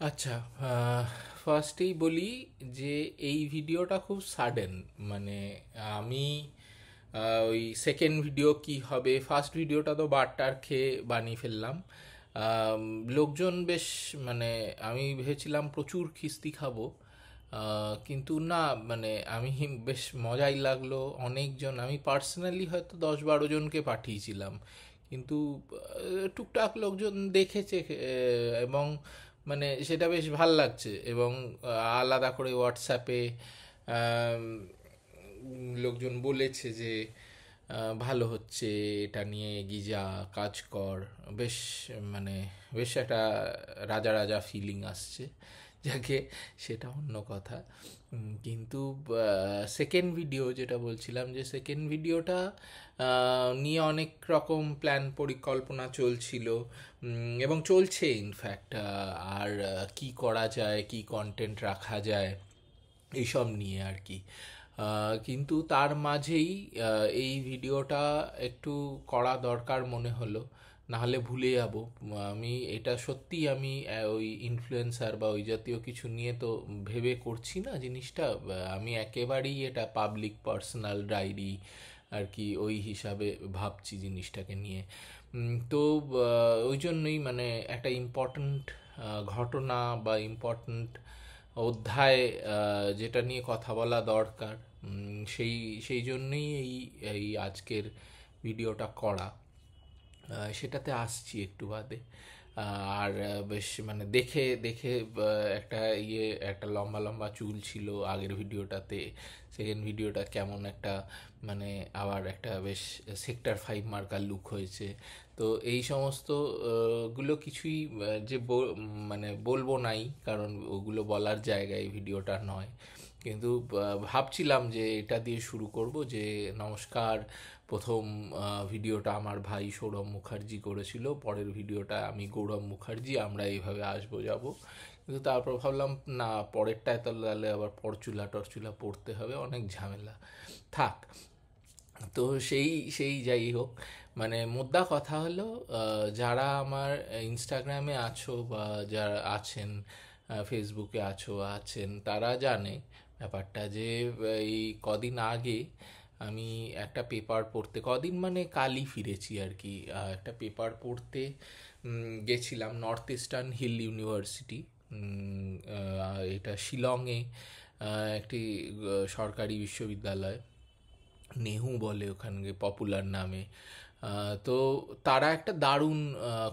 আচ্ছা, ফার্স্টেই বলি যে এই ভিডিওটা খুব সাডেন। মানে আমি ওই সেকেন্ড ভিডিও কি হবে, ফার্স্ট ভিডিওটা তো বারটার খেয়ে বানিয়ে ফেললাম। আম, লোকজন বেশ, মানে আমি ভেবেছিলাম প্রচুর খিস্তি খাবো, কিন্তু না, মানে আমি বেশ মজাই লাগলো। অনেকজন, আমি পার্সোনালি হয়তো 10-12 জনকে পাঠিয়েছিলাম, কিন্তু টুকটাক লোকজন দেখেছে, এবং মানে সেটা বেশ ভাল লাগছে। এবং আলাদা করে হোয়াটসঅ্যাপে লোকজন বলেছে যে ভালো হচ্ছে, এটা নিয়ে এগিয়ে যা, কাজ কর। বেশ, মানে বেশ একটা রাজা রাজা ফিলিং আসছে, যাকে সেটা অন্য কথা। কিন্তু সেকেন্ড ভিডিও যেটা বলছিলাম, যে সেকেন্ড ভিডিওটা নিয়ে অনেক রকম প্ল্যান পরিকল্পনা চলছিল, এবং চলছে ইনফ্যাক্ট। আর কি করা যায়, কি কন্টেন্ট রাখা যায়, এইসব নিয়ে আর কি। কিন্তু তার মাঝেই এই ভিডিওটা একটু করা দরকার মনে হলো, নাহলে ভুলে যাব। আমি এটা সত্যি, আমি ওই ইনফ্লুয়েন্সার বা ওই জাতীয় কিছু নিয়ে তো ভেবে করছি না জিনিসটা। আমি একেবারেই এটা পাবলিক পার্সোনাল ডায়েরি আর কি, ওই হিসাবে ভাবছি জিনিসটাকে নিয়ে। তো ওই জন্যই মানে একটা ইম্পর্ট্যান্ট ঘটনা বা ইম্পর্ট্যান্ট অধ্যায় যেটা নিয়ে কথা বলা দরকার, সেই সেই জন্যই এই এই আজকের ভিডিওটা করা। সেটাতে আসছি একটু বাদে। আর বেশ মানে দেখে দেখে একটা একটা লম্বা লম্বা চুল ছিল আগের ভিডিওটাতে। সেকেন্ড ভিডিওটা কেমন একটা, মানে আবার একটা বেশ সেক্টর 5 মার্কার লুক হয়েছে। তো এই সমস্ত গুলো কিছুই যে মানে বলবো নাই, কারণ ওগুলো বলার জায়গায় এই ভিডিওটা নয়। কিন্তু ভাবছিলাম যে এটা দিয়ে শুরু করব, যে নমস্কার। প্রথম ভিডিওটা আমার ভাই সৌরভ মুখার্জি করেছিল, পরের ভিডিওটা আমি গৌরব মুখার্জি, আমরা এইভাবে আসবো যাব। কিন্তু তারপর ভাবলাম না, পরেরটায় তাহলে আবার পরচুলা টরচুলা পড়তে হবে, অনেক ঝামেলা থাক। তো সেই সেই যাই হোক, মানে মোদ্দা কথা হলো, যারা আমার ইনস্টাগ্রামে আছো বা যারা আছেন, ফেসবুকে আছেন, তারা জানে ব্যাপারটা, যে এই কদিন আগে আমি একটা পেপার পড়তে, কদিন মানে কালই ফিরেছি আর কি, একটা পেপার পড়তে গেছিলাম নর্থ ইস্টার্ন হিল ইউনিভার্সিটি। এটা শিলংয়ে একটি সরকারি বিশ্ববিদ্যালয়, নেহু বলে ওখানে পপুলার নামে। তো তারা একটা দারুণ,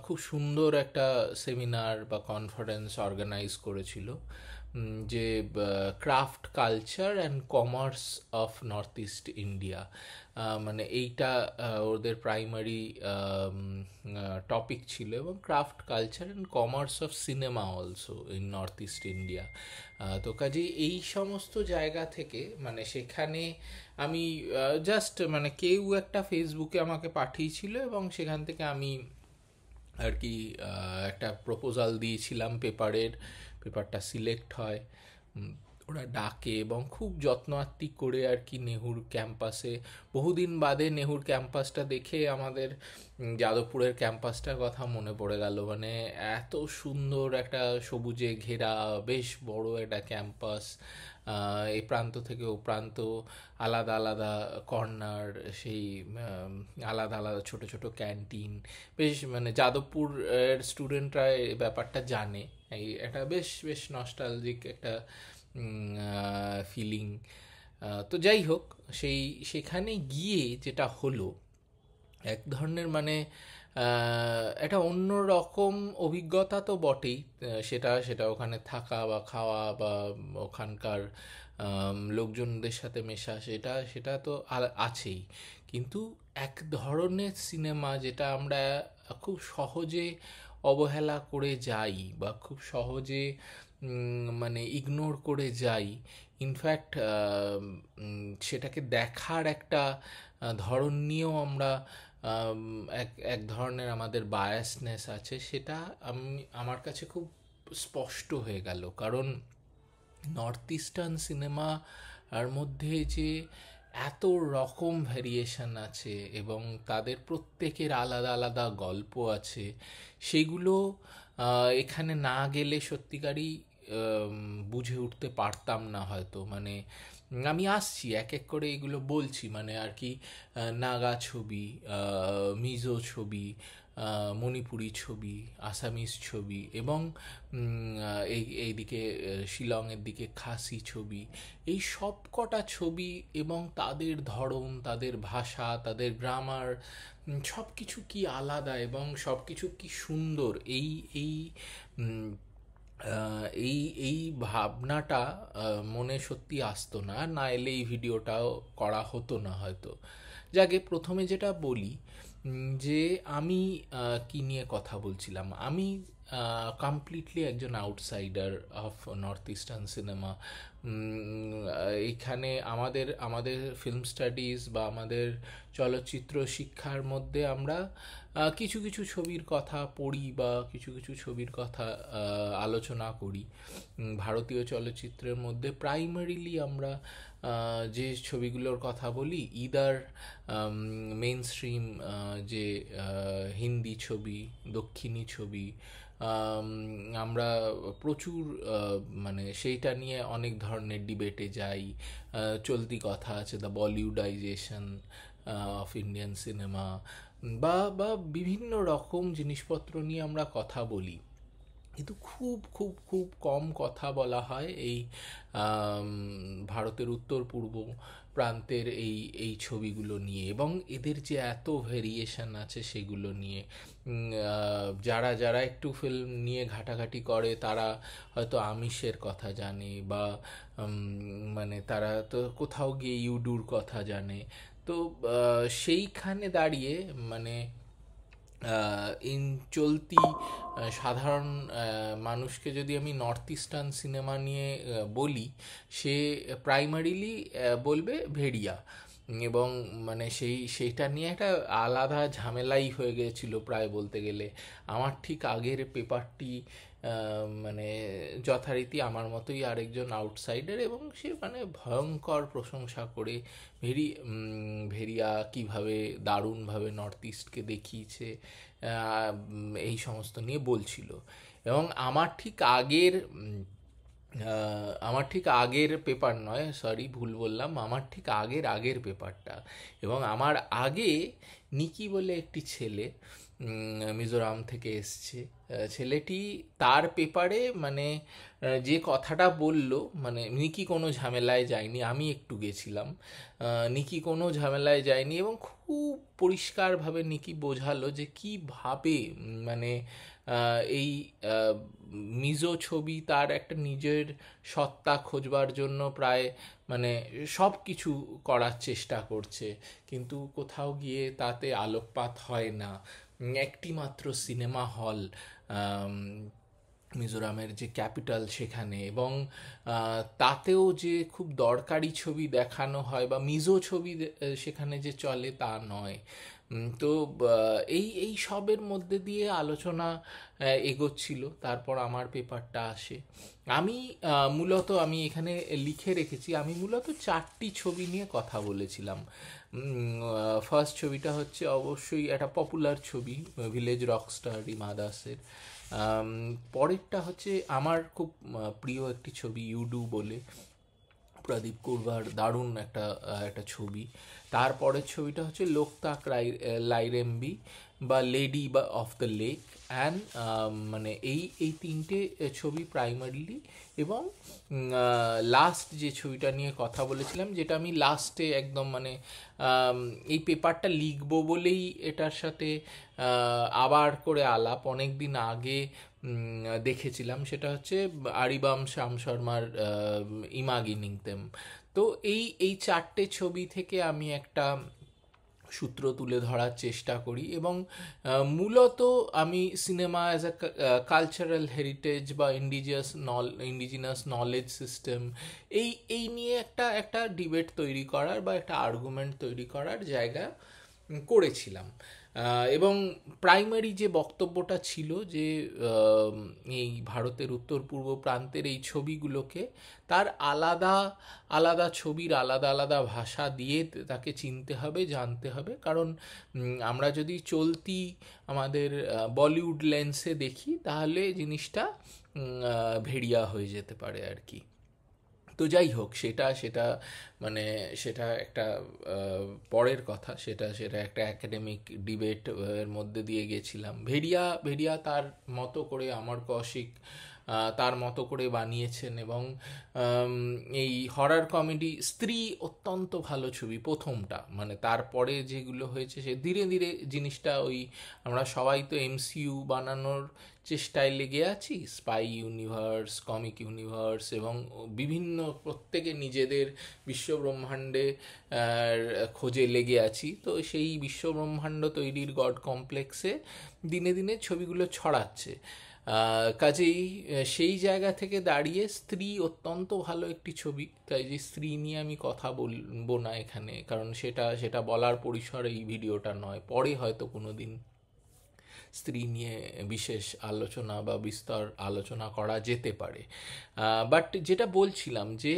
খুব সুন্দর একটা সেমিনার বা কনফারেন্স অর্গানাইজ করেছিল, যে craft culture and commerce of north east India. মানে এইটা ওদের প্রাইমারি টপিক ছিল, এবং craft culture and commerce of cinema also in north east India. তো কাজেই এই সমস্ত জায়গা থেকে, মানে সেখানে আমি জাস্ট, মানে কেউ একটা ফেসবুকে আমাকে পাঠিয়েছিল, এবং সেখান থেকে আমি আর কি একটা প্রপোজাল দিয়েছিলাম পেপারের। পেপারটা সিলেক্ট হয়, ওরা ডাকে এবং খুব যত্ন আত্তিক করে আর কি নেহুর ক্যাম্পাসে। বহুদিন বাদে নেহুর ক্যাম্পাসটা দেখে আমাদের যাদবপুরের ক্যাম্পাসটার কথা মনে পড়ে গেল। মানে এত সুন্দর একটা সবুজে ঘেরা বেশ বড় একটা ক্যাম্পাস, এই প্রান্ত থেকে ও প্রান্ত, আলাদা আলাদা কর্নার, সেই আলাদা আলাদা ছোট ছোট ক্যান্টিন। বেশ মানে যাদবপুর এর স্টুডেন্টরা এই ব্যাপারটা জানে। এই একটা বেশ বেশ নস্টালজিক একটা ফিলিং। তো যাই হোক, সেখানে গিয়ে যেটা হলো, এক ধরনের মানে একটা অন্য রকম অভিজ্ঞতা তো বটেই। সেটা সেটা ওখানে থাকা বা খাওয়া বা ওখানকার লোকজনদের সাথে মেশা, সেটা সেটা তো আছেই। কিন্তু এক ধরনের সিনেমা যেটা আমরা খুব সহজে অবহেলা করে যাই, বা খুব সহজে মানে ইগনোর করে যাই। ইনফ্যাক্ট সেটাকে দেখার একটা ধরন নিয়েও আমরা আম, এক এক ধরনের আমাদের বায়াসনেস আছে, সেটা আমি, আমার কাছে খুব স্পষ্ট হয়ে গেল। কারণ নর্থ ইস্টার্ন সিনেমা আর মধ্যে যে এত রকম ভ্যারিয়েশন আছে, এবং তাদের প্রত্যেকের আলাদা আলাদা গল্প আছে, সেগুলো এখানে না গেলে সত্যিকারই বুঝে উঠতে পারতাম না হয়তো। মানে আমি আসছি এক এক করে এগুলো বলছি, মানে আর কি নাগা ছবি, মিজো ছবি, মণিপুরি ছবি, আসামিজ ছবি, এবং এইদিকে শিলংয়ের দিকে খাসি ছবি, এই সব কটা ছবি এবং তাদের ধরন, তাদের ভাষা, তাদের গ্রামার, সব কিছু কি আলাদা এবং সব কিছু কি সুন্দর। এই এই উম, এই এই ভাবনাটা মনে সত্যি আসতো না, না এলে এই ভিডিওটাও করা হতো না হয়তো। যাকে প্রথমে যেটা বলি, যে আমি কি নিয়ে কথা বলছিলাম, আমি কমপ্লিটলি একজন outsider of north eastern cinema. এখানে আমাদের আমাদের ফিল্ম স্টাডিজ বা আমাদের চলচ্চিত্র শিক্ষার মধ্যে আমরা কিছু কিছু ছবির কথা পড়ি বা কিছু কিছু ছবির কথা আলোচনা করি। ভারতীয় চলচ্চিত্রের মধ্যে প্রাইমারিলি আমরা যে ছবিগুলোর কথা বলি, ইদার মেইন স্ট্রিম যে হিন্দি ছবি, দক্ষিণী ছবি, আমরা প্রচুর মানে সেইটা নিয়ে অনেক ধরনের ডিবেটে যাই। চলতি কথা আছে দ্য বলিউডাইজেশন অফ ইন্ডিয়ান সিনেমা, বা বা বিভিন্ন রকম জিনিসপত্র নিয়ে আমরা কথা বলি। কিন্তু খুব খুব খুব কম কথা বলা হয় এই ভারতের উত্তর পূর্ব প্রান্তের এই এই ছবিগুলো নিয়ে, এবং এদের যে এত ভেরিয়েশন আছে সেগুলো নিয়ে। যারা যারা একটু ফিল্ম নিয়ে ঘাটাঘাটি করে তারা হয়তো আমিষের কথা জানে, বা মানে তারা তো কোথাও গিয়ে ইউডুর কথা জানে। তো সেইখানে দাঁড়িয়ে মানে ইন চলতি সাধারণ মানুষকে যদি আমি নর্থ ইস্টার্ন সিনেমা নিয়ে বলি, সে প্রাইমারিলি বলবে ভেড়িয়া। এবং মানে সেইটা নিয়ে একটা আলাদা ঝামেলাই হয়ে গিয়েছিল প্রায় বলতে গেলে। আমার ঠিক আগের পেপারটি মানে যথারীতি আমার মতোই আরেকজন আউটসাইডার, এবং সে মানে ভয়ঙ্কর প্রশংসা করে ভেরিয়া কিভাবে দারুণভাবে নর্থ ইস্টকে দেখিয়েছে এই সমস্ত নিয়ে বলছিল। এবং আমার ঠিক আগের পেপার নয়, সরি ভুল বললাম, আমার ঠিক আগের আগের পেপারটা। এবং আমার আগে নিকি বলে একটি ছেলে মিজোরাম থেকে এসছে, ছেলেটি তার পেপারে মানে যে কথাটা বলল, মানে নিকি কোনো ঝামেলায় যায়নি, আমি একটু গেছিলাম। নিকি কোনো ঝামেলায় যায়নি এবং খুব পরিষ্কারভাবে নিকি বোঝালো যে কীভাবে মানে এই মিজো ছবি তার একটা নিজের সত্তা খোঁজবার জন্য প্রায় মানে সব কিছু করার চেষ্টা করছে, কিন্তু কোথাও গিয়ে তাতে আলোকপাত হয় না। একটি মাত্র সিনেমা হল মিজোরামের যে ক্যাপিটাল সেখানে, এবং তাতেও যে খুব দরকারি ছবি দেখানো হয় বা মিজো ছবি সেখানে যে চলে তা নয়। তো এই এই সবের মধ্যে দিয়ে আলোচনা এগোচ্ছিল। তারপর আমার পেপারটা আসে। আমি মূলত আমি এখানে লিখে রেখেছি, আমি মূলত 4টি ছবি নিয়ে কথা বলেছিলাম। ফার্স্ট ছবিটা হচ্ছে অবশ্যই একটা পপুলার ছবি, ভিলেজ রকস্টার রিমা দাসের। পরেরটা হচ্ছে আমার খুব প্রিয় একটি ছবি, ইউডু বলে, প্রদীপ কুরবার দারুণ একটা একটা ছবি। তারপরের ছবিটা হচ্ছে লোকতাক লাইরেম্বি বা লেডি বা অফ দ্য লেক অ্যান্ড, মানে এই এই তিনটে ছবি প্রাইমারিলি। এবং লাস্ট যে ছবিটা নিয়ে কথা বলেছিলাম, যেটা আমি লাস্টে একদম মানে এই পেপারটা লিখবো বলেই এটার সাথে আবার করে আলাপ অনেক দিন আগে দেখেছিলাম, সেটা হচ্ছে আরিবাম শ্যাম শর্মার ইমাগিনিংতেম। তো এই এই 4টে ছবি থেকে আমি একটা সূত্র তুলে ধরার চেষ্টা করি, এবং মূলত আমি cinema as a cultural heritage বা ইন্ডিজিনাস নলেজ সিস্টেম, এই এই নিয়ে একটা একটা ডিবেট তৈরি করার বা একটা আর্গুমেন্ট তৈরি করার জায়গা করেছিলাম। এবং প্রাইমারি যে বক্তব্যটা ছিল যে এই ভারতের উত্তর পূর্ব প্রান্তের এই ছবিগুলোকে তার আলাদা আলাদা ছবির আলাদা আলাদা ভাষা দিয়ে তাকে চিনতে হবে, জানতে হবে। কারণ আমরা যদি চলতি আমাদের বলিউড লেন্সে দেখি তাহলে জিনিসটা ভেড়িয়া হয়ে যেতে পারে আর কি। তো যাই হোক, সেটা সেটা মানে সেটা একটা পরের কথা, সেটা সেটা একটা একাডেমিক ডিবেট এর মধ্যে দিয়ে গেছিলাম। ভেড়িয়া ভেড়িয়া তার মতো করে, অমর কৌশিক তার মতো করে বানিয়েছেন। এবং এই হরর কমেডি স্ত্রী অত্যন্ত ভালো ছবি, প্রথমটা। মানে তারপরে যেগুলো হয়েছে সে ধীরে ধীরে জিনিসটা ওই আমরা সবাই তো এমসিইউ বানানোর চেষ্টায় লেগে আছি, স্পাই ইউনিভার্স, কমিক ইউনিভার্স, এবং বিভিন্ন প্রত্যেকে নিজেদের বিশ্বব্রহ্মাণ্ডে খোঁজে লেগে আছি। তো সেই বিশ্বব্রহ্মাণ্ড তৈরির গড কমপ্লেক্সে দিনে দিনে ছবিগুলো ছড়াচ্ছে। কাজেই সেই জায়গা থেকে দাঁড়িয়ে স্ত্রী অত্যন্ত ভালো একটি ছবি। তাই যে স্ত্রী নিয়ে আমি কথা বলবো না এখানে, কারণ সেটা সেটা বলার পরিসরে এই ভিডিওটা নয়। পরে হয়তো কোনো দিন স্ত্রী নিয়ে বিশেষ আলোচনা বা বিস্তর আলোচনা করা যেতে পারে। বাট যেটা বলছিলাম যে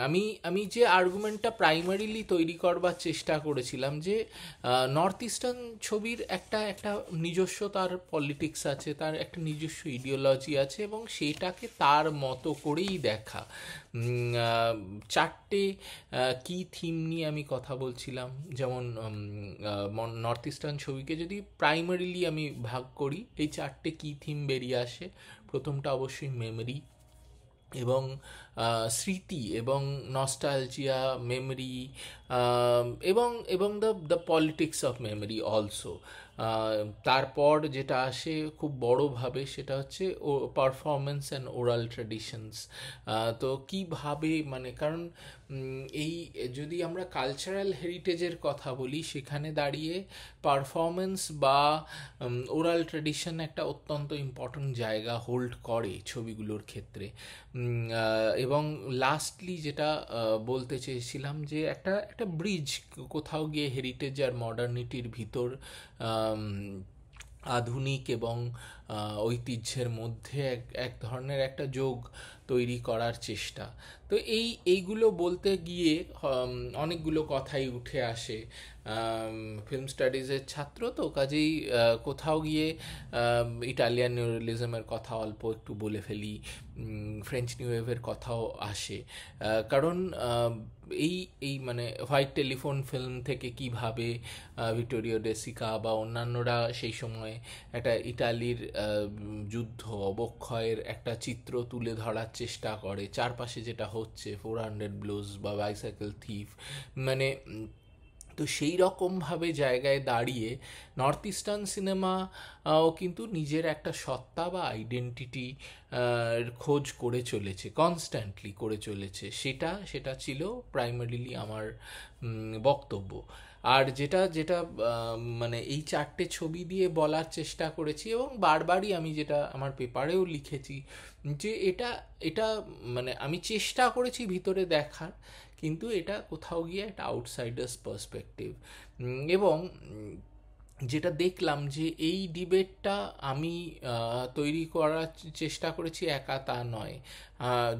আমি আমি যে আর্গুমেন্টটা প্রাইমারিলি তৈরি করবার চেষ্টা করেছিলাম যে নর্থ ইস্টার্ন ছবির একটা একটা নিজস্ব তার পলিটিক্স আছে, তার একটা নিজস্ব ইডিওলজি আছে, এবং সেটাকে তার মতো করেই দেখা। চারটে কি থিম নিয়ে আমি কথা বলছিলাম। যেমন নর্থ ইস্টার্ন ছবিকে যদি প্রাইমারিলি আমি ভাগ করি, এই চারটে কি থিম বেরিয়ে আসে। প্রথমটা অবশ্যই মেমরি এবং স্মৃতি এবং নস্টালজিয়া, মেমরি, এবং এবং the politics of memory also. তারপর যেটা আসে খুব বড়োভাবে সেটা হচ্ছে ও পারফরমেন্স অ্যান্ড ওরাল ট্র্যাডিশনস। তো কীভাবে, মানে কারণ এই যদি আমরা কালচারাল হেরিটেজের কথা বলি, সেখানে দাঁড়িয়ে পারফরমেন্স বা ওরাল ট্র্যাডিশন একটা অত্যন্ত ইম্পর্ট্যান্ট জায়গা হোল্ড করে ছবিগুলোর ক্ষেত্রে। এবং লাস্টলি যেটা বলতে চেয়েছিলাম যে একটা একটা ব্রিজ, কোথাও গিয়ে হেরিটেজ আর মডার্নিটির ভিতর আধুনিক এবং ঐতিহ্যের মধ্যে এক এক ধরনের একটা যোগ তৈরি করার চেষ্টা। তো এইগুলো বলতে গিয়ে অনেকগুলো কথাই উঠে আসে। ফিল্ম স্টাডিজের ছাত্র তো, কাজেই কোথাও গিয়ে ইটালিয়ান নিউরালিজমের কথা অল্প একটু বলে ফেলি, ফ্রেঞ্চ নিউ ওয়েভের কথাও আসে। কারণ এই এই মানে হোয়াইট টেলিফোন ফিল্ম থেকে কিভাবে ভিক্টোরিও ডে সিকা বা অন্যান্যরা সেই সময় একটা ইটালির যুদ্ধ অবক্ষয়ের একটা চিত্র তুলে ধরার চেষ্টা করে, চারপাশে যেটা হচ্ছে 400 ব্লুজ বা বাইসাইকেল থিফ, মানে তো সেই রকমভাবে জায়গায় দাঁড়িয়ে নর্থ ইস্টার্ন সিনেমা ও কিন্তু নিজের একটা সত্তা বা আইডেন্টিটি খোঁজ করে চলেছে, কনস্ট্যান্টলি করে চলেছে। সেটা সেটা ছিল প্রাইমারিলি আমার বক্তব্য। আর যেটা যেটা মানে এই চারটে ছবি দিয়ে বলার চেষ্টা করেছি, এবং বারবারই আমি যেটা আমার পেপারেও লিখেছি, যে এটা এটা মানে আমি চেষ্টা করেছি ভিতরে দেখার, কিন্তু এটা কোথাও গিয়ে একটা আউটসাইডার্স পার্সপেক্টিভ। এবং যেটা দেখলাম যে এই ডিবেটটা আমি তৈরি করার চেষ্টা করেছি, একা তা নয়,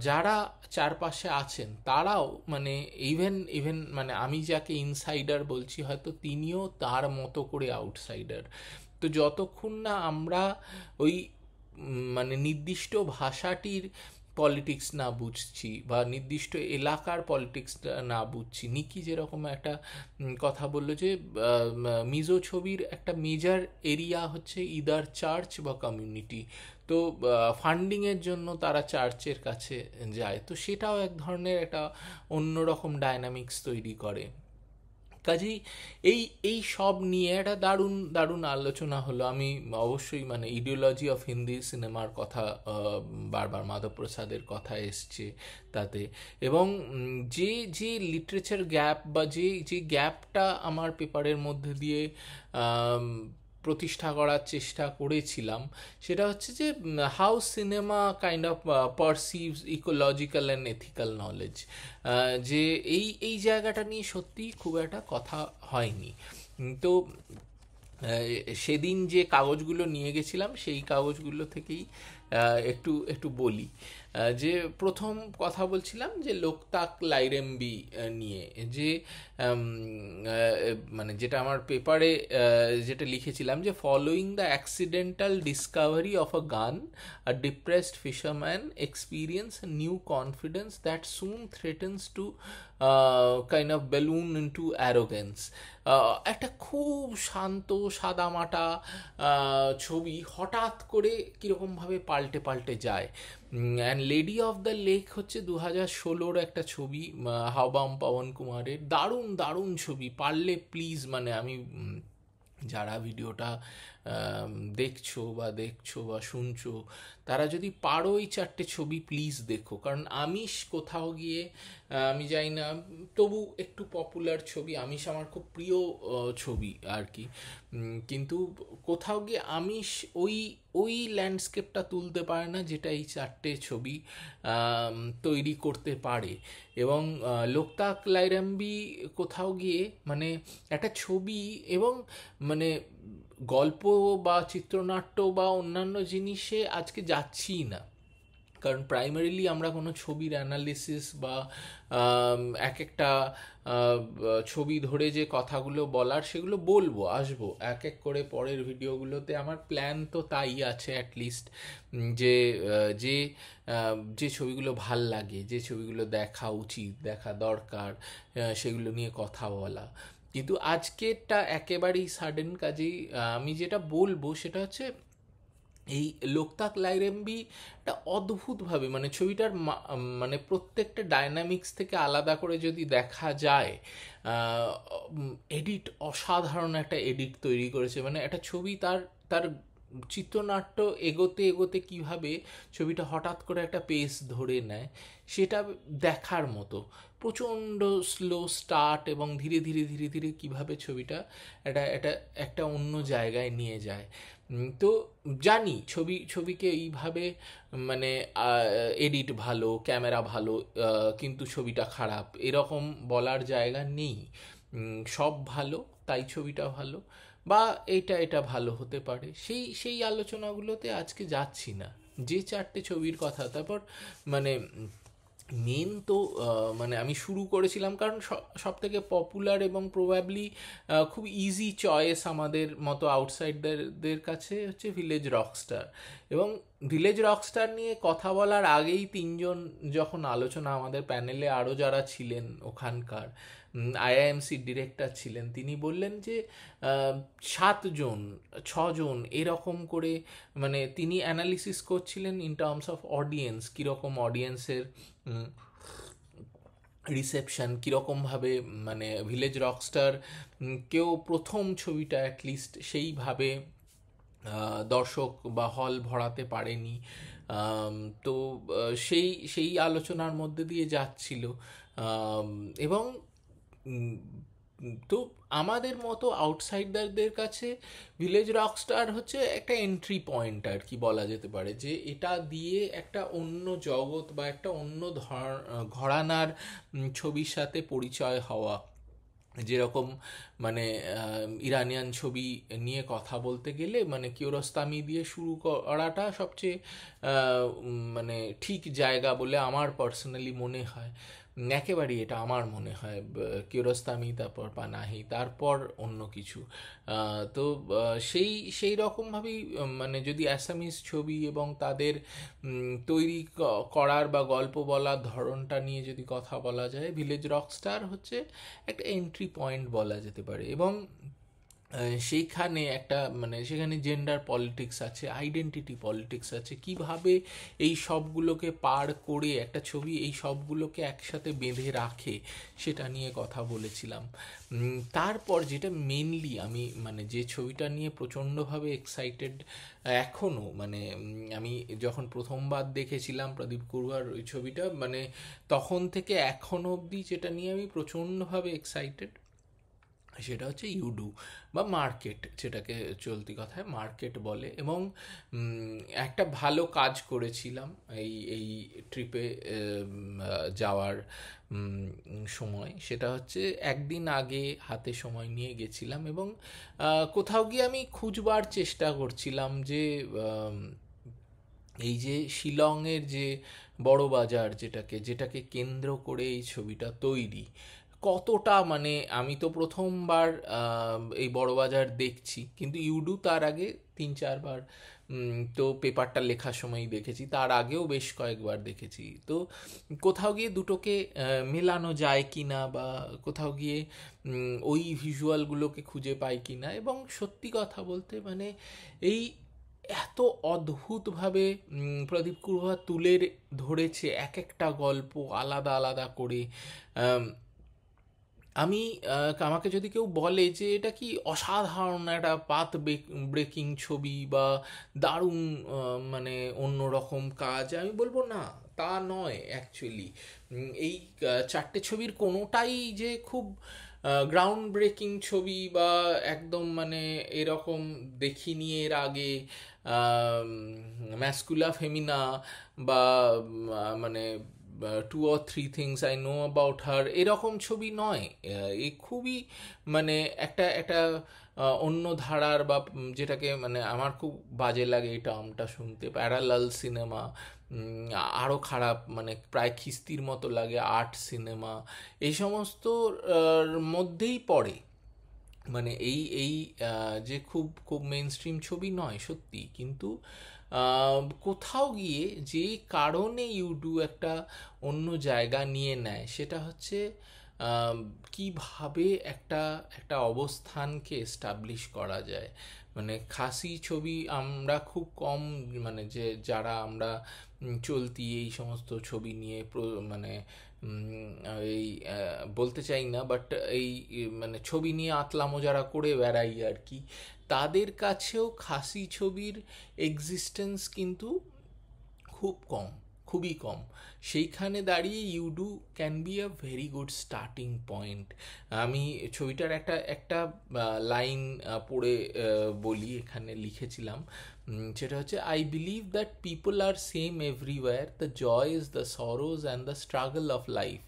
যারা চারপাশে আছেন তারাও, মানে ইভেন মানে আমি যাকে ইনসাইডার বলছি হয়তো তিনিও তার মতো করে আউটসাইডার। তো যতক্ষণ না আমরা ওই মানে নির্দিষ্ট ভাষাটির পলিটিক্স না বুঝছি বা নির্দিষ্ট এলাকার পলিটিক্স না বুঝছি, নিকি যেরকম একটা কথা বললো যে মিজো ছবির একটা মেজর এরিয়া হচ্ছে ইদার চার্চ বা কমিউনিটি, তো ফান্ডিংয়ের জন্য তারা চার্চের কাছে যায়, তো সেটাও এক ধরনের একটা অন্যরকম ডায়নামিক্স তৈরি করে। কাজেই এই এই সব নিয়ে একটা দারুণ দারুণ আলোচনা হলো। আমি অবশ্যই মানে ইডিওলজি অফ হিন্দি সিনেমার কথা বারবার মাধব প্রসাদের কথা এসছে তাতে, এবং যে যে লিটারেচার গ্যাপ বা যে যে গ্যাপটা আমার পেপারের মধ্যে দিয়ে প্রতিষ্ঠা করার চেষ্টা করেছিলাম, সেটা হচ্ছে যে how cinema kind of perceives ecological and ethical knowledge, যে এই এই জায়গাটা নিয়ে সত্যিই খুব একটা কথা হয়নি। তো সেদিন যে কাগজগুলো নিয়ে গেছিলাম সেই কাগজগুলো থেকেই একটু একটু বলি। যে প্রথম কথা বলছিলাম যে লোকতাক লাইরেম্বি নিয়ে, যে আম, মানে যেটা আমার পেপারে যেটা লিখেছিলাম, যে following the accidental discovery of a gun, a depressed fisherman experience new confidence that soon threatens to kind of balloon into arrogance. একটা খুব শান্ত সাদামাটা ছবি হঠাৎ করে কীরকমভাবে পাল্টে পাল্টে যায়। And lady of the lake হচ্ছে 2016 একটা ছবি, হাওবাম পবন কুমারের। দারুণ দারুণ ছবি, পারলে প্লিজ, মানে আমি যারা ভিডিওটা দেখছো বা শুনছো, তারা যদি পারো এই 4টে ছবি প্লিজ দেখো। কারণ আমিষ কোথাও গিয়ে, আমি জানি না, তবু একটু পপুলার ছবি, আমিষ আমার খুব প্রিয় ছবি আর কি। কিন্তু কোথাও গিয়ে আমিষ ওই ওই ল্যান্ডস্কেপটা তুলতে পারে না যেটা এই 4টে ছবি তৈরি করতে পারে। এবং লোকতাক লাইরাম্বি কোথাও গিয়ে মানে একটা ছবি, এবং মানে গল্প বা চিত্রনাট্য বা অন্যান্য জিনিসে আজকে যাচ্ছি না। কারণ প্রাইমারিলি আমরা কোনো ছবির অ্যানালিসিস বা এক একটা ছবি ধরে যে কথাগুলো বলার, সেগুলো বলবো, আসবো এক এক করে পরের ভিডিওগুলোতে। আমার প্ল্যান তো তাই আছে অ্যাটলিস্ট, যে যে যে ছবিগুলো ভাল লাগে, যে ছবিগুলো দেখা উচিত, দেখা দরকার, সেগুলো নিয়ে কথা বলা। কিন্তু আজকেরটা একেবারেই সাডেন, কাজেই আমি যেটা বলবো সেটা হচ্ছে এই লোকতাক লাইরেম্বি একটা অদ্ভুতভাবে, মানে ছবিটার মানে প্রত্যেকটা ডায়নামিক্স থেকে আলাদা করে যদি দেখা যায়, এডিট অসাধারণ একটা এডিট তৈরি করেছে। মানে একটা ছবি তার তার চিত্রনাট্য এগোতে এগোতে কিভাবে ছবিটা হঠাৎ করে একটা পেস ধরে নেয়, সেটা দেখার মতো। প্রচণ্ড স্লো স্টার্ট এবং ধীরে ধীরে ধীরে ধীরে কীভাবে ছবিটা একটা অন্য জায়গায় নিয়ে যায়। তো জানি ছবিকে এইভাবে মানে এডিট ভালো, ক্যামেরা ভালো, কিন্তু ছবিটা খারাপ, এরকম বলার জায়গা নেই। সব ভালো তাই ছবিটা ভালো, বা এটা ভালো হতে পারে, সেই আলোচনাগুলোতে আজকে যাচ্ছি না। যে 4টে ছবির কথা, তারপর মানে মেন তো মানে আমি শুরু করেছিলাম কারণ সব থেকে পপুলার এবং প্রবাবলি খুব ইজি চয়েস আমাদের মতো আউটসাইডারদের কাছে হচ্ছে ভিলেজ রকস্টার। এবং ভিলেজ রকস্টার নিয়ে কথা বলার আগেই তিনজন যখন আলোচনা, আমাদের প্যানেলে আরও যারা ছিলেন ওখানকার, আইআইএমসির ডিরেক্টর ছিলেন, তিনি বললেন যে 7জন 6জন এরকম করে, মানে তিনি অ্যানালিসিস করছিলেন ইন টার্মস অফ অডিয়েন্স, কীরকম অডিয়েন্সের রিসেপশন, কীরকমভাবে মানে ভিলেজ রকস্টার কেউ প্রথম ছবিটা অ্যাটলিস্ট সেইভাবে দর্শক বা হল ভরাতে পারেনি। তো সেই আলোচনার মধ্যে দিয়ে যাচ্ছিল। এবং তো আমাদের মতো আউটসাইডারদের কাছে ভিলেজ রকস্টার হচ্ছে একটা এন্ট্রি পয়েন্ট আর কি, বলা যেতে পারে, যে এটা দিয়ে একটা অন্য জগৎ বা একটা অন্য ঘরানার ছবির সাথে পরিচয় হওয়া। যেরকম মানে ইরানিয়ান ছবি নিয়ে কথা বলতে গেলে মানে কিয়ারোস্তামি দিয়ে শুরু করাটা সবচেয়ে মানে ঠিক জায়গা বলে আমার পার্সোনালি মনে হয়। একেবারেই এটা আমার মনে হয়, কিয়ারোস্তামি, তারপর পানাহি, তারপর অন্য কিছু। তো সেই রকমভাবেই মানে যদি অ্যাসামিস ছবি এবং তাদের তৈরি করার বা গল্প বলার ধরনটা নিয়ে যদি কথা বলা যায়, ভিলেজ রকস্টার হচ্ছে একটা এন্ট্রি পয়েন্ট বলা যেতে পারে। এবং সেইখানে একটা মানে সেখানে জেন্ডার পলিটিক্স আছে, আইডেন্টিটি পলিটিক্স আছে, কিভাবে এই সবগুলোকে পার করে একটা ছবি এই সবগুলোকে একসাথে বেঁধে রাখে, সেটা নিয়ে কথা বলেছিলাম। তারপর যেটা মেনলি আমি মানে যে ছবিটা নিয়ে প্রচণ্ডভাবে এক্সাইটেড এখনও, মানে আমি যখন প্রথমবার দেখেছিলাম প্রদীপ কুরবার ওই ছবিটা, মানে তখন থেকে এখন অবধি যেটা নিয়ে আমি প্রচণ্ডভাবে এক্সাইটেড, সেটা হচ্ছে ইউডু বা মার্কেট, যেটাকে চলতি কথায় মার্কেট বলে। এবং একটা ভালো কাজ করেছিলাম এই এই ট্রিপে যাওয়ার সময়। সেটা হচ্ছে একদিন আগে হাতে সময় নিয়ে গেছিলাম এবং কোথাও গিয়ে আমি খুঁজবার চেষ্টা করছিলাম যে এই যে শিলংয়ের যে বড় বাজার, যেটাকে যেটাকে কেন্দ্র করে এই ছবিটা তৈরি, কতটা মানে আমি তো প্রথমবার এই বড় বাজার দেখছি, কিন্তু ইউডু তার আগে 3-4 বার তো পেপারটা লেখার সময়ই দেখেছি, তার আগেও বেশ কয়েকবার দেখেছি। তো কোথাও গিয়ে দুটোকে মেলানো যায় কি না, বা কোথাও গিয়ে ওই ভিজুয়ালগুলোকে খুঁজে পাই কি না। এবং সত্যি কথা বলতে মানে এই এত অদ্ভুতভাবে প্রদীপ কুরুয়া তুলে ধরেছে এক একটা গল্প আলাদা আলাদা করে। আম, আমি আমাকে যদি কেউ বলে যে এটা কি অসাধারণ একটা পাথ ব্রেকিং ছবি বা দারুণ মানে অন্যরকম কাজ, আমি বলবো না, তা নয় অ্যাকচুয়ালি। এই চারটে ছবির কোনোটাই যে খুব গ্রাউন্ড ব্রেকিং ছবি বা একদম মানে এরকম দেখিনি এর আগে, ম্যাসকুলা ফেমিনা বা মানে 2 or 3 things I know about her এরকম ছবি নয়। এই খুবই মানে একটা একটা অন্য ধারার বা যেটাকে মানে আমার খুব বাজে লাগে এই টার্মটা শুনতে, প্যারালাল সিনেমা, আরও খারাপ মানে প্রায় খিস্তির মতো লাগে আর্ট সিনেমা, এই সমস্ত মধ্যেই পড়ে। মানে এই এই যে খুব খুব মেন স্ট্রিম ছবি নয় সত্যি, কিন্তু কোথাও গিয়ে যে কারণে ইউডু একটা অন্য জায়গা নিয়ে নেয় সেটা হচ্ছে কিভাবে একটা একটা অবস্থানকে এস্টাবলিশ করা যায়। মানে খাসি ছবি আমরা খুব কম, মানে যে যারা আমরা চলতি এই সমস্ত ছবি নিয়ে মানে এই বলতে চাই না, বাট এই মানে ছবি নিয়ে আতলামো যারা করে বেড়াই আর কি, তাদের কাছেও খাসি ছবির এক্সিস্টেন্স কিন্তু খুব কম, খুবই কম। সেইখানে দাঁড়িয়ে it too can be a very good starting point. আমি ছবিটার একটা একটা লাইন পড়ে বলি, এখানে লিখেছিলাম, সেটা হচ্ছে I believe that people are same everywhere, the joys, the sorrows and the struggle of life,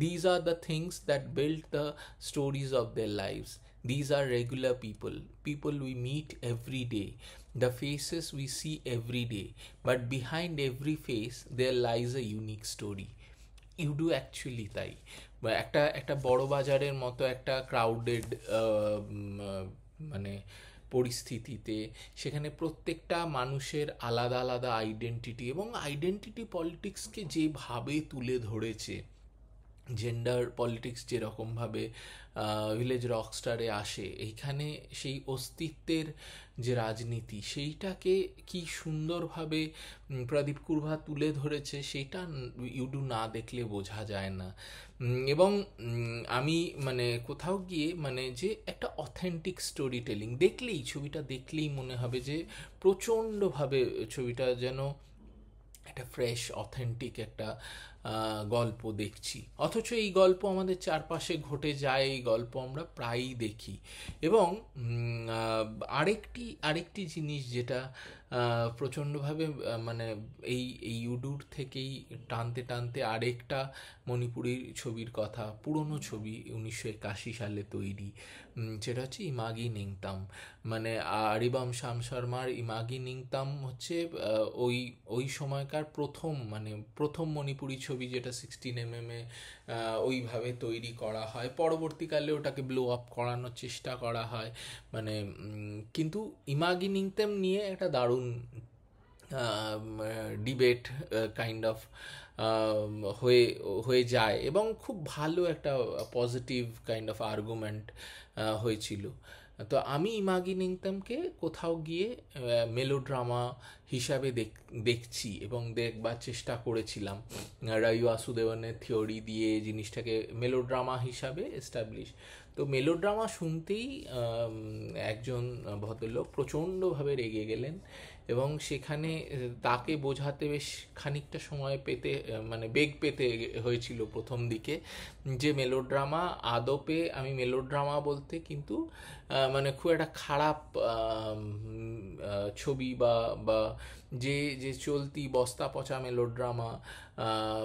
these are the things that build the stories of their lives. These are regular people, people we meet every day, the faces we see every day, but behind every face there lies a unique story. You do actually তাই। বা একটা একটা বড় বাজারের মতো একটা crowded মানে পরিস্থিতিতে সেখানে প্রত্যেকটা মানুষের আলাদা আলাদা আইডেন্টিটি, এবং আইডেন্টিটি পলিটিক্সকে যেভাবে তুলে ধরেছে, জেন্ডার পলিটিক্স যেরকমভাবে ভিলেজ রকস্টারে আসে, এইখানে সেই অস্তিত্বের যে রাজনীতি সেইটাকে কি সুন্দরভাবে প্রদীপ কুরভা তুলে ধরেছে, সেইটা ইউডু না দেখলে বোঝা যায় না। এবং আমি মানে কোথাও গিয়ে মানে যে একটা অথেন্টিক স্টোরি টেলিং দেখলেই, ছবিটা দেখলেই মনে হবে যে প্রচণ্ডভাবে ছবিটা যেন একটা ফ্রেশ অথেন্টিক একটা গল্প দেখছি। অথচ এই গল্প আমাদের চারপাশে ঘটে যায়, এই গল্প আমরা প্রায়ই দেখি। এবং আরেকটি আরেকটি জিনিস যেটা প্রচণ্ডভাবে মানে এই এই ইউডুর থেকেই টানতে টানতে আরেকটা মণিপুরি ছবির কথা, পুরনো ছবি 1981 সালে তৈরি, সেটা হচ্ছে ইমাগি নিংতাম। মানে আরিবাম শাম শর্মার ইমাগি নিংতাম হচ্ছে ওই ওই সময়কার প্রথম মানে প্রথম মণিপুরি ছবি, যেটা 16 mm ওইভাবে তৈরি করা হয়। পরবর্তীকালে ওটাকে ব্লো আপ করানোর চেষ্টা করা হয় মানে, কিন্তু ইমাগি নিংতাম নিয়ে একটা দারুণ ডিবেট কাইন্ড অফ হয়ে হয়ে যায়, এবং খুব ভালো একটা পজিটিভ কাইন্ড অফ আর্গুমেন্ট হয়েছিল। তো আমি ইমাগি নিংতামকে কোথাও গিয়ে মেলোড্রামা হিসাবে দেখছি এবং দেখবার চেষ্টা করেছিলাম, রাই বাসুদেবনের থিওরি দিয়ে জিনিসটাকে মেলোড্রামা হিসাবে এস্টাবলিশ। তো মেলোড্রামা শুনতেই একজন ভদ্রলোক প্রচণ্ডভাবে রেগে গেলেন এবং সেখানে তাকে বোঝাতে বেশ খানিকটা সময় পেতে মানে বেগ পেতে হয়েছিল প্রথম দিকে, যে মেলোড্রামা আদপে, আমি মেলোড্রামা বলতে কিন্তু মানে খুব একটা খারাপ ছবি বা যে যে চলতি বস্তা পচা মেলোড্রামা,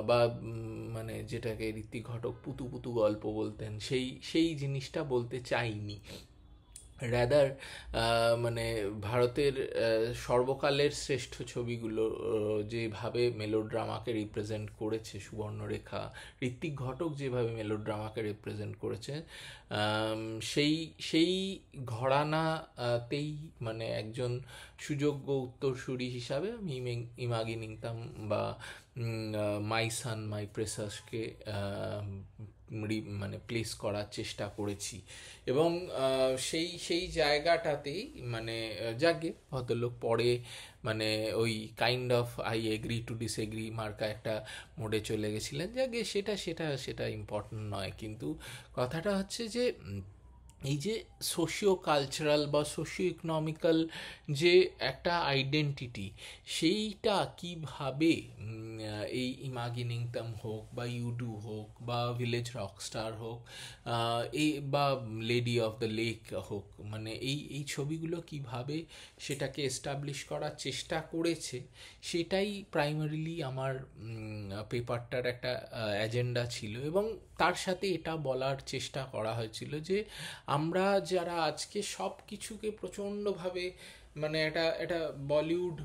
বা মানে যেটাকে ঋত্বিক ঘটক পুতু পুতু গল্প বলতেন, সেই সেই জিনিসটা বলতে চাইনি। রাদার মানে ভারতের সর্বকালের শ্রেষ্ঠ ছবিগুলো যেভাবে মেলোড্রামাকে রিপ্রেজেন্ট করেছে, সুবর্ণরেখা, ঋত্বিক ঘটক যেভাবে মেলোড্রামাকে রিপ্রেজেন্ট করেছে, সেই সেই ঘরানাতেই মানে একজন সুযোগ্য উত্তরসূরি হিসাবে আমি ইমাগিনিংতাম বা মাই সান মাই প্রেসাসকে মানে প্লেস করার চেষ্টা করেছি। এবং সেই সেই জায়গাটাতেই মানে যাকে ভদ্রলোক পরে মানে ওই kind of I agree to disagree মার্কা একটা মোডে চলে গেছিলেন, যাকে সেটা সেটা সেটা ইম্পর্টেন্ট নয়। কিন্তু কথাটা হচ্ছে যে এই যে সোশিও কালচারাল বা সোশিও ইকোনমিক্যাল যে একটা আইডেন্টিটি, সেইটা কিভাবে এই ইমাগিনিংতাম হোক বা ইউডু হোক বা ভিলেজ রকস্টার হোক, এই বা লেডি অফ দ্য লেক হোক, মানে এই এই ছবিগুলো কিভাবে সেটাকে এস্টাবলিশ করার চেষ্টা করেছে, সেটাই প্রাইমারিলি আমার পেপারটার একটা এজেন্ডা ছিল। এবং তার সাথে এটা বলার চেষ্টা করা হয়েছিল যে আমরা যারা আজকে সব কিছুকে প্রচণ্ডভাবে মানে এটা এটা বলিউড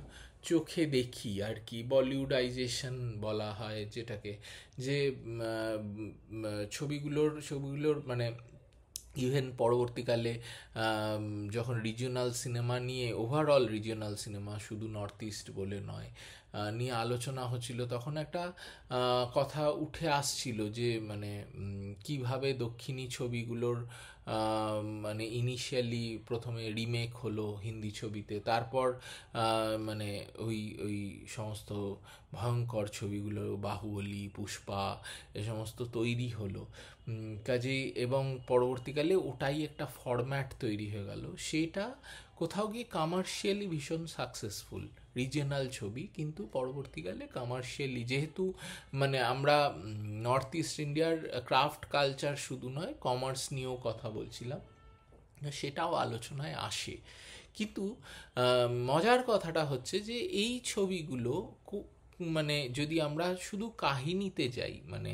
চোখে দেখি আর কি, বলিউডাইজেশন বলা হয় যেটাকে, যে ছবিগুলোর মানে ইভেন পরবর্তীকালে যখন রিজিওনাল সিনেমা নিয়ে, ওভারঅল রিজিওনাল সিনেমা শুধু নর্থ ইস্ট বলে নয়, নিয়ে আলোচনা হচ্ছিল, তখন একটা কথা উঠে আসছিল যে মানে কিভাবে দক্ষিণী ছবিগুলোর মানে ইনিশিয়ালি প্রথমে রিমেক হলো হিন্দি ছবিতে, তারপর মানে ওই ওই সমস্ত ভয়ঙ্কর ছবিগুলো বাহুবলী, পুষ্পা, এ সমস্ত তৈরি হলো কাজেই, এবং পরবর্তীকালে ওটাই একটা ফরম্যাট তৈরি হয়ে গেল। সেটা কোথাও গিয়ে কমার্শিয়ালি ভীষণ সাকসেসফুল রিজিয়নাল ছবি, কিন্তু পরবর্তীকালে কমার্শিয়ালি, যেহেতু মানে আমরা নর্থ ইস্ট ইন্ডিয়ার ক্রাফট কালচার শুধু নয় কমার্স নিয়েও কথা বলছিলাম, সেটাও আলোচনায় আসে। কিন্তু মজার কথাটা হচ্ছে যে এই ছবিগুলো মানে যদি আমরা শুধু কাহিনীতে যাই, মানে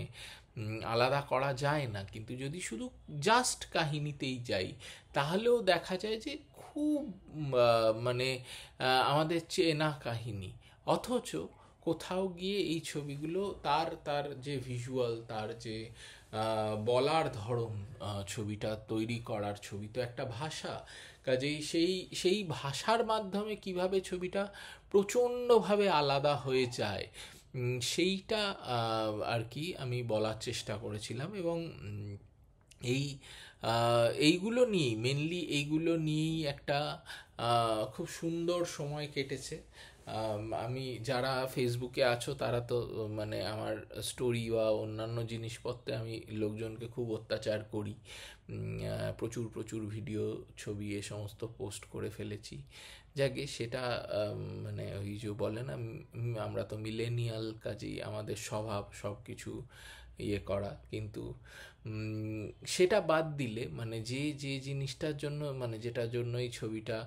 আলাদা করা যায় না, কিন্তু যদি শুধু জাস্ট কাহিনীতেই যাই, তাহলেও দেখা যায় যে খুব মানে আমাদের চেনা কাহিনী, অথচ কোথাও গিয়ে এই ছবিগুলো তার তার যে ভিজুয়াল, তার যে বলার ধরন, ছবিটা তৈরি করার, ছবি তো একটা ভাষা, কাজেই সেই সেই ভাষার মাধ্যমে কিভাবে ছবিটা প্রচণ্ডভাবে আলাদা হয়ে যায়, সেইটা আর কি আমি বলার চেষ্টা করেছিলাম। এবং এই এইগুলো নিয়েই মেনলি, এইগুলো নিয়েই একটা খুব সুন্দর সময় কেটেছে। আমি, যারা ফেসবুকে আছো তারা তো মানে আমার স্টোরি বা অন্যান্য জিনিসপত্রে আমি লোকজনকে খুব অত্যাচার করি, প্রচুর প্রচুর ভিডিও, ছবি এ সমস্ত পোস্ট করে ফেলেছি। যাকে সেটা মানে ওই যে বলে না, আমরা তো মিলেনিয়াল, কাজেই আমাদের স্বভাব সব কিছু ইয়ে করা। কিন্তু সেটা বাদ দিলে মানে যে যে জিনিসটার জন্য, মানে যেটার জন্য এই ছবিটা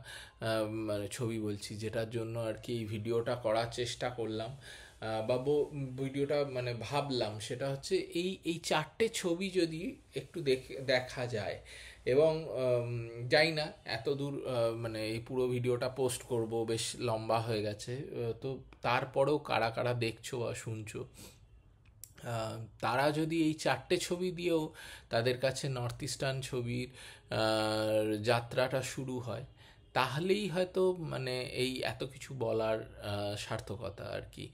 মানে ছবি বলছি, যেটার জন্য আর কি এই ভিডিওটা করার চেষ্টা করলাম বা ভিডিওটা মানে ভাবলাম, সেটা হচ্ছে এই এই চারটে ছবি যদি একটু দেখা যায়। এবং যাই না এত দূর মানে এই পুরো ভিডিওটা পোস্ট করব, বেশ লম্বা হয়ে গেছে, তো তারপরেও কারা কারা দেখছো বা শুনছো, তারা যদি এই চারটে ছবি দিয়েও তাদের কাছে নর্থ ইস্টার্ন ছবির যাত্রাটা শুরু হয়, তাহলেই হয়তো মানে এই এত কিছু বলার সার্থকতা আর কি।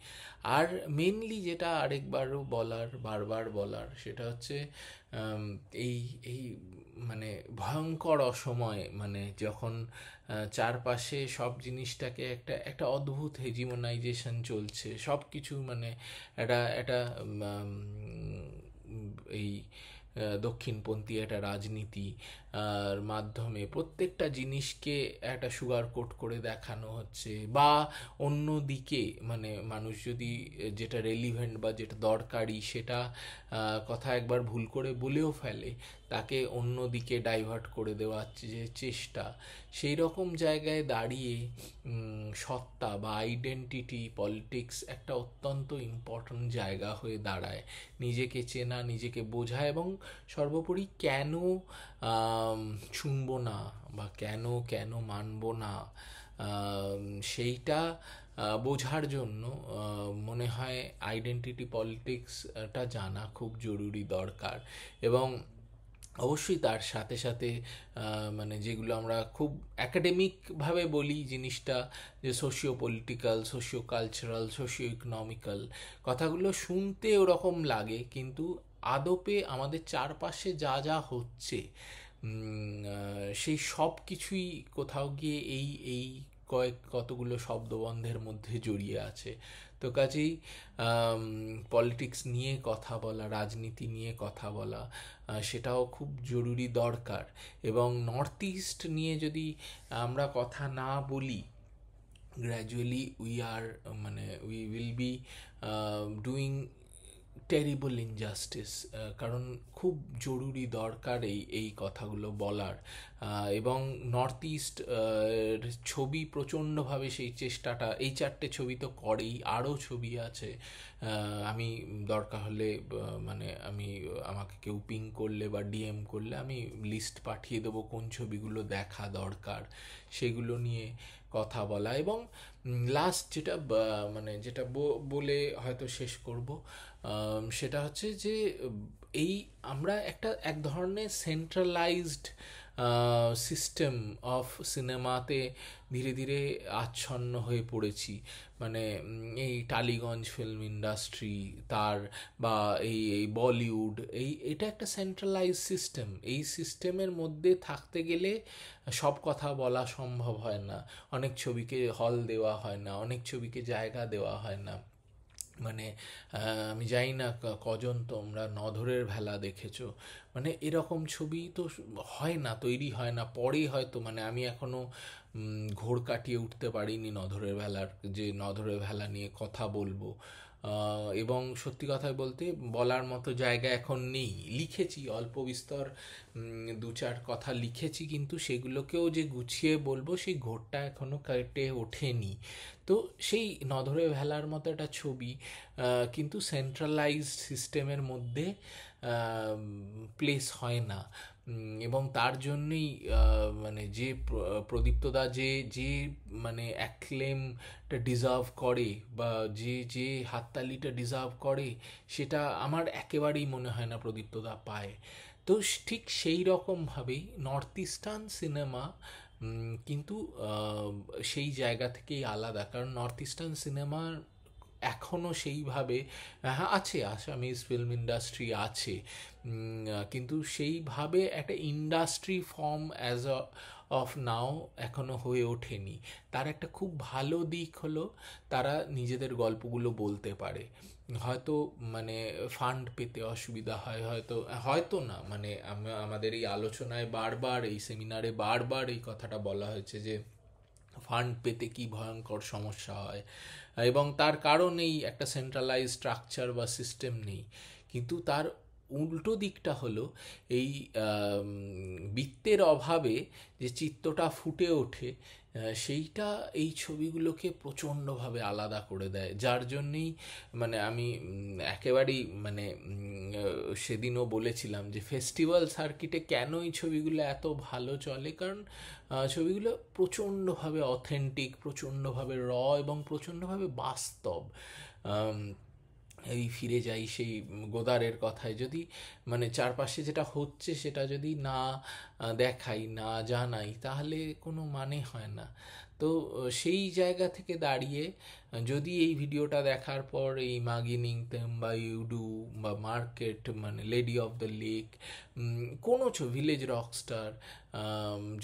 আর মেনলি যেটা আরেকবারও বলার, বারবার বলার, সেটা হচ্ছে এই এই মানে ভয়ঙ্কর অসময়, মানে যখন চারপাশে সব জিনিসটাকে একটা একটা অদ্ভুত হেজিমোনাইজেশন চলছে, সব কিছু মানে একটা একটা এই দক্ষিণপন্থী একটা রাজনীতি, মাধ্যমে প্রত্যেকটা জিনিসকে একটা সুগার কোট করে দেখানো হচ্ছে, বা অন্য দিকে মানে মানুষ যদি যেটা রেলিভেন্ট বা যেটা দরকারি সেটা কথা একবার ভুল করে বলেও ফেলে, তাকে অন্য দিকে ডাইভার্ট করে দেওয়ার যে চেষ্টা, সেই রকম জায়গায় দাঁড়িয়ে সত্তা বা আইডেন্টিটি পলিটিক্স একটা অত্যন্ত ইম্পর্ট্যান্ট জায়গা হয়ে দাঁড়ায়। নিজেকে চেনা, নিজেকে বোঝা, এবং সর্বোপরি কেন শুনবো না বা কেন কেন মানবো না, সেইটা বোঝার জন্য মনে হয় আইডেন্টিটি পলিটিক্সটা জানা খুব জরুরি দরকার। এবং অবশ্যই তার সাথে সাথে মানে যেগুলো আমরা খুব অ্যাকাডেমিকভাবে বলি জিনিসটা, যে socio political, socio cultural, socio economical, কথাগুলো শুনতে ওরকম লাগে, কিন্তু আদপে আমাদের চারপাশে যা যা হচ্ছে সেই সব কিছুই কোথাও গিয়ে এই এই কতগুলো শব্দবন্ধের মধ্যে জড়িয়ে আছে। তো কাজেই পলিটিক্স নিয়ে কথা বলা, রাজনীতি নিয়ে কথা বলা, সেটাও খুব জরুরি দরকার। এবং নর্থ ইস্ট নিয়ে যদি আমরা কথা না বলি, gradually we will be doing terrible injustice. কারণ খুব জরুরি দরকার এই কথাগুলো বলার। এবং নর্থ ইস্ট ছবি প্রচণ্ডভাবে সেই চেষ্টাটা, এই চারটে ছবি তো করেই, আরও ছবি আছে। আমি দরকার হলে আমাকে কেউ পিং করলে বা ডিএম করলে আমি লিস্ট পাঠিয়ে দেবো কোন ছবিগুলো দেখা দরকার, সেগুলো নিয়ে কথা বলা। এবং লাস্ট যেটা বলে হয়তো শেষ করব, সেটা হচ্ছে যে এই আমরা এক ধরনের সেন্ট্রালাইজড সিস্টেম অফ সিনেমাতে ধীরে ধীরে আচ্ছন্ন হয়ে পড়েছি। মানে এই টালিগঞ্জ ফিল্ম ইন্ডাস্ট্রি, তার বা এই বলিউড, এটা একটা সেন্ট্রালাইজ সিস্টেম। এই সিস্টেমের মধ্যে থাকতে গেলে সব কথা বলা সম্ভব হয় না, অনেক ছবিকে হল দেওয়া হয় না, অনেক ছবিকে জায়গা দেওয়া হয় না। মানে আমি জানি না কজন তোমরা নধরের ভেলা দেখেছো। মানে এরকম ছবি তো হয় না, তৈরি হয় না। পরে হয়তো আমি এখনো ঘোর কাটিয়ে উঠতে পারিনি নধরের ভেলা নিয়ে কথা বলবো। এবং সত্যি কথা বলতে বলার মতো জায়গা এখন নেই। লিখেছি অল্প বিস্তর, দু চার কথা লিখেছি, কিন্তু সেগুলোকেও যে গুছিয়ে বলবো সেই ঘোরটা এখনো কেটে ওঠেনি। তো সেই নধরের ভেলার মতো একটা ছবি, কিন্তু সেন্ট্রালাইজড সিস্টেমের মধ্যে প্লেস হয় না। এবং তার জন্যই যে প্রদীপ্তদা যে যে অ্যাক্লেমটা ডিজার্ভ করে, বা যে যে হাততালিটা ডিজার্ভ করে, সেটা আমার একেবারেই মনে হয় না প্রদীপ্তদা পায়। তো ঠিক সেই রকমভাবেই নর্থ ইস্টার্ন সিনেমা কিন্তু সেই জায়গা থেকেই আলাদা। কারণ নর্থ ইস্টার্ন সিনেমার এখনও সেইভাবে, হ্যাঁ আছে, আসামিজ ফিল্ম ইন্ডাস্ট্রি আছে, কিন্তু সেইভাবে একটা ইন্ডাস্ট্রি ফর্ম অ্যাজ অফ নাও এখনও হয়ে ওঠেনি। তার একটা খুব ভালো দিক হলো তারা নিজেদের গল্পগুলো বলতে পারে। হয়তো ফান্ড পেতে অসুবিধা হয়, হয়তো হয়তো না, আমাদের এই আলোচনায় বারবার, এই সেমিনারে বারবার এই কথাটা বলা হয়েছে যে ফান্ড পেতে কি ভয়ঙ্কর সমস্যা হয়, এবং তার কারণ এই একটা সেন্ট্রালাইজ স্ট্রাকচার বা সিস্টেম নেই। কিন্তু তার উল্টো দিকটা হলো এই বৃত্তের অভাবে যে চিত্রটা ফুটে ওঠে, সেইটা এই ছবিগুলোকে প্রচণ্ডভাবে আলাদা করে দেয়। যার জন্যেই আমি একেবারেই সেদিনও বলেছিলাম যে ফেস্টিভ্যাল সার্কিটে কেন এই ছবিগুলো এত ভালো চলে, কারণ ছবিগুলো প্রচণ্ডভাবে অথেন্টিক, প্রচণ্ডভাবে এবং প্রচণ্ডভাবে বাস্তব। এই ফিরে যাই সেই গোদারের কথায়, যদি চারপাশে যেটা হচ্ছে সেটা যদি না দেখাই, না জানাই, তাহলে কোনো মানে হয় না। তো সেই জায়গা থেকে দাঁড়িয়ে যদি এই ভিডিওটা দেখার পর এই মাগিনিংতেম বা ইউডু বা market, lady of the lake, কোনো ভিলেজ রকস্টার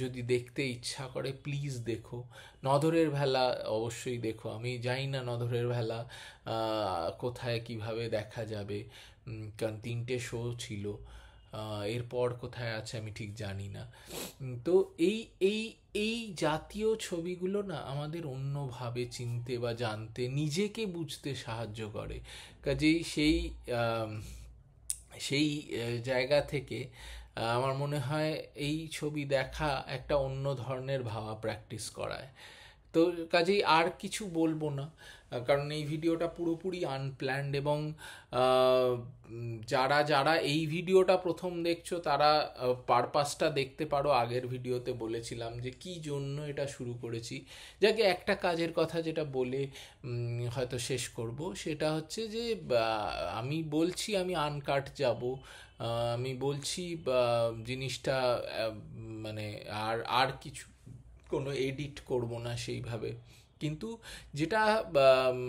যদি দেখতে ইচ্ছা করে, প্লিজ দেখো। নধরের ভেলা অবশ্যই দেখো। আমি জানি না নধরের ভেলা কোথায় কিভাবে দেখা যাবে, কারণ 3টে শো ছিল। এরপর কোথায় আছে আমি ঠিক জানি না। তো এই এই এই জাতীয় ছবিগুলো না আমাদের অন্যভাবে চিনতে বা জানতে, নিজেকে বুঝতে সাহায্য করে। কাজেই আম, সেই জায়গা থেকে আমার মনে হয় এই ছবি দেখা একটা অন্য ধরনের ভাবা প্র্যাকটিস করায়। তো কাজেই আর কিছু বলবো না, কারণ এই ভিডিওটা পুরোপুরি আনপ্ল্যান্ড। এবং যারা যারা এই ভিডিওটা প্রথম দেখছো তারা পারপাসটা দেখতে পারো। আগের ভিডিওতে বলেছিলাম যে কি জন্য এটা শুরু করেছি। যাকে একটা কাজের কথা যেটা বলে হয়তো শেষ করব, সেটা হচ্ছে যে আমি বলছি আমি আনকাট যাব, আমি বলছি জিনিসটা মানে আর আর কিছু কোনো এডিট করব না সেইভাবে। কিন্তু যেটা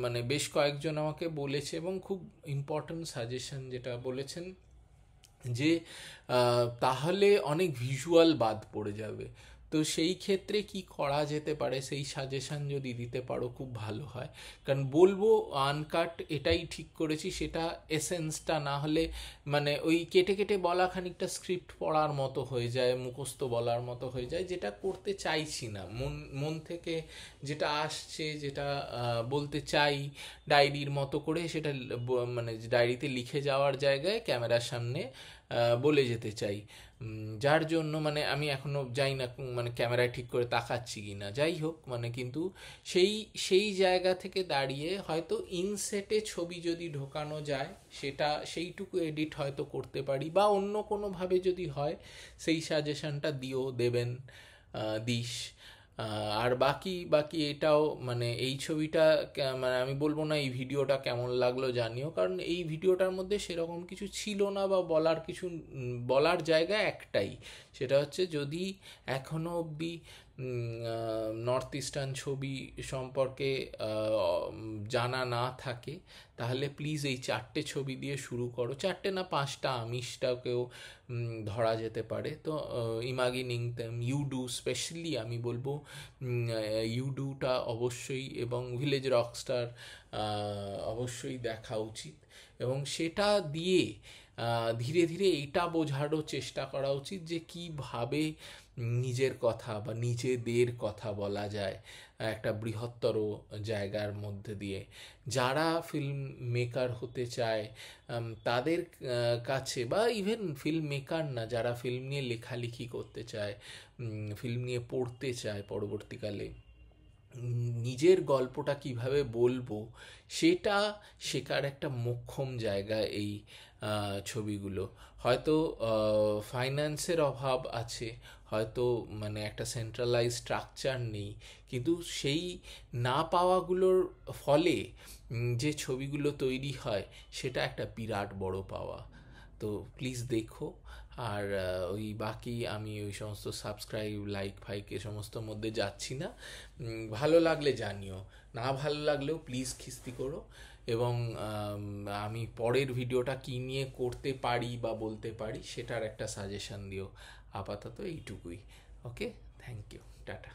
মানে বেশ কয়েকজন আমাকে বলেছে এবং খুব ইম্পর্ট্যান্ট সাজেশন যেটা বলেছেন, যে তাহলে অনেক ভিজুয়াল বাদ পড়ে যাবে। তো সেই ক্ষেত্রে কি করা যেতে পারে সেই সাজেশন যদি দিতে পারো খুব ভালো হয়। কারণ বলবো আনকাট এটাই ঠিক করেছি, সেটা এসেন্সটা না হলে মানে ওই কেটে কেটে বলা খানিকটা স্ক্রিপ্ট পড়ার মতো হয়ে যায়, মুখস্থ বলার মতো হয়ে যায়, যেটা করতে চাইছি না। মন থেকে যেটা আসছে, যেটা বলতে চাই ডায়েরির মতো করে, সেটা মানে ডায়েরিতে লিখে যাওয়ার জায়গায় ক্যামেরার সামনে বলে যেতে চাই। যার জন্য মানে আমি এখনো যাই না মানে ক্যামেরায় ঠিক করে তাকাচ্ছি কি না, যাই হোক মানে, কিন্তু সেই সেই জায়গা থেকে দাঁড়িয়ে হয়তো ইনসেটে ছবি যদি ঢোকানো যায় সেটা সেইটুকু এডিট হয়তো করতে পারি, বা অন্য কোনোভাবে যদি হয় সেই সাজেশনটা দেবেন, দিস। আর বাকি বাকি এটাও মানে এই ছবিটা মানে আমি বলবো না এই ভিডিওটা কেমন লাগলো জানিও, কারণ এই ভিডিওটার মধ্যে সেরকম কিছু ছিল না, বা বলার কিছু বলার জায়গা একটাই, সেটা হচ্ছে যদি এখনো অবধি নর্থ ইস্টার্ন ছবি সম্পর্কে জানা না থাকে, তাহলে প্লিজ এই 4টে ছবি দিয়ে শুরু করো। 4টে না 5টা, আমিষটাকেও ধরা যেতে পারে। তো ইমাগিনিং দেম, ইউডু স্পেশালি আমি বলবো ইউডুটা অবশ্যই, এবং ভিলেজ রকস্টার অবশ্যই দেখা উচিত। এবং সেটা দিয়ে ধীরে ধীরে এটা বোঝারও চেষ্টা করা উচিত যে কিভাবে নিজের কথা বা নিজেদের কথা বলা যায় একটা বৃহত্তর জায়গার মধ্যে দিয়ে। যারা ফিল্ম মেকার হতে চায় তাদের কাছে, বা ইভেন ফিল্ম মেকার না, যারা ফিল্ম নিয়ে লেখালেখি করতে চায়, ফিল্ম নিয়ে পড়তে চায় পরবর্তীকালে, নিজের গল্পটা কিভাবে বলবো সেটা শেখার একটা মোক্ষম জায়গা এই ছবিগুলো। হয়তো ফাইন্যান্সের অভাব আছে, হয়তো মানে একটা সেন্ট্রালাইজ স্ট্রাকচার নেই, কিন্তু সেই না পাওয়াগুলোর ফলে যে ছবিগুলো তৈরি হয় সেটা একটা বিরাট বড় পাওয়া। তো প্লিজ দেখো। আর ওই বাকি আমি ওই সমস্ত সাবস্ক্রাইব, লাইক, ফাইক এ সমস্ত মধ্যে যাচ্ছি না। ভালো লাগলে জানিও, না ভালো লাগলেও প্লিজ খিস্তি করো। এবং আমি পরের ভিডিওটা কী নিয়ে করতে পারি বা বলতে পারি সেটার একটা সাজেশন দিও। আপাতত এইটুকুই। ওকে, থ্যাংক ইউ, টাটা।